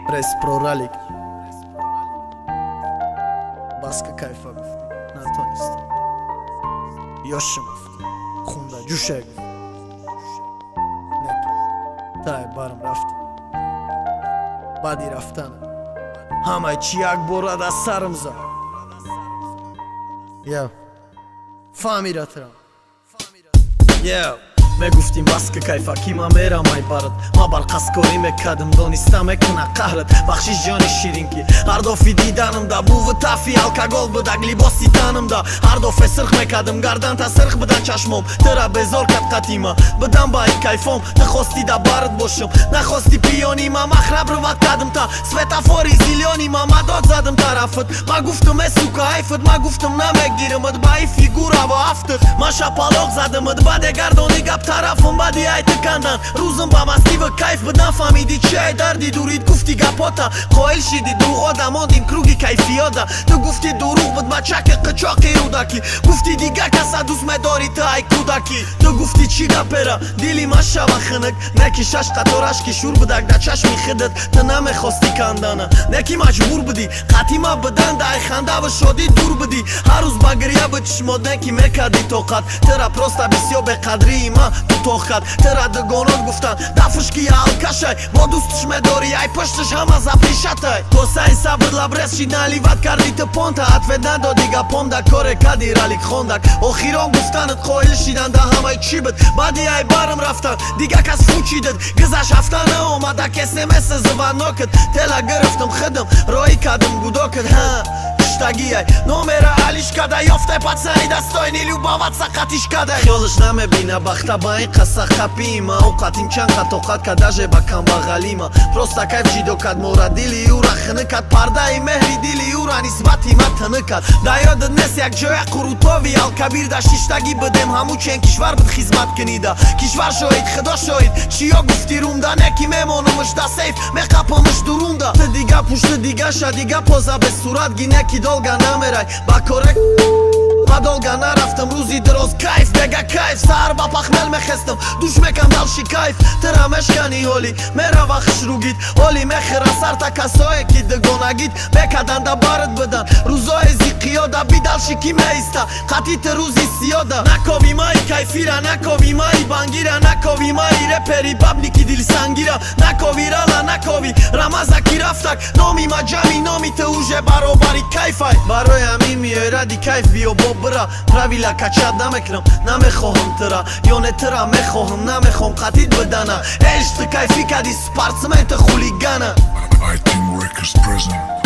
Прес проралик баска кайфа гуфти натонистам ёшим гуфти хунда ҷӯша гуфт тай барм рафтим баъди рафтан ҳамаи чӣ як бора дар сарм зад я фаҳмиратам мегуфтим баска кайфа ки ман мерам ай барат ма балқаскорӣ мекардам дониста мекуна қаҳрат бахшиш ҷони ширин ки ҳар дофи диданамда буву тафи алкогол будак либоси танамда ҳар дофе сирх мекардам гарданта сирх бидан чашмом тира безор кард қатима бидам ба ин кайфом ты хости да барат бошам нахости пиёни ма махраб руват кардам та светофори зилёни ма дод задам тарафат ма гуфтам э сука айфат ма гуфтам намегирамат ба и фигура ва афтат ма шапалоқ задамат ба дегардони гап тарафам бади ай тикандан рӯзам ба мастива кайф бидан фаҳмиди чи ай дарди дурид гуфти гапота қоил шиди дуруғода мондим круги кайфиёда ту гуфти дуруғ буд ма чаки қичоқи рӯдаки гуфти дига каса дӯст медори ту ай кӯдаки ту гуфти чи гапера дили ма шава хинак неки шаш қатораш ки шур будак да чашми хидат ту намехости кандана неки маҷбур будӣ қатъи ма бидан да ай хандаву шодӣ дур будӣ ҳар рӯз ба гирья буд чишмот неки мекарди тоқат тира просто бисёр беқадрии ма ту тохат тира дугонот гуфтан дафуш ки алкашай бо дӯстиш медори ай пуштиш ҳама запишатай посаи сабр лабрез ши наливат карди ту понта атвет надоди гапом да коре кади ралик хондак охирон гуфтанат қоил шидан да ҳамаи чӣ буд баъди ай барм рафтан дига кас фучидад гизаш ҳафта наомада смс звонокат тела гирифтам хидам роҳӣ кардам гудокат штагиай номера алишкада ёфте пацани дастойни любоват сақатишкадай хёлаш намебина бахта ба ин қаса хапима овқатим чанд қатоқат кадаже ба камбағалима просто кайф ҷидо кад мора дили юра хиныкад пардаи меҳри дили юра нисбати ма тиныкад да ёдат нест як ҷоя қурутови алкабир да шиштагӣ бидем ҳамун чен кишвар буд хизмат кинида кишвар шоҳид худо шоҳид чиё гуфти румда неки мемонамш да сейф меқапамш дурунда ты дига пушти дигаша дига поза без сурат ги неки долга намерай ба коре ба долга нарафтам рӯзи дроз кайф бега кайф саҳар ба пахмел мехестам душ мекам далши кайф тира мешкани ҳоли мерава хушругид ҳоли мехира сарта касое ки дугонагид мекаданда барат бидан рӯзои зиқиёда бидалши ки меиста қатъи ты рӯзи сиёда накови маи кайфира накови маи бангира накови маи репери бабники дилсангира накови рала накови рамаза ки рафтак номи ма ҷамъи номи ты уже баробари кайфай барои ҳамин миёй ради кайф биё бо бира правила качат намекунам намехоҳам тира ё не тира мехоҳам намехоҳам қатъид бидана эш ты кайфи кади спортсмен ты хулигана I think workers present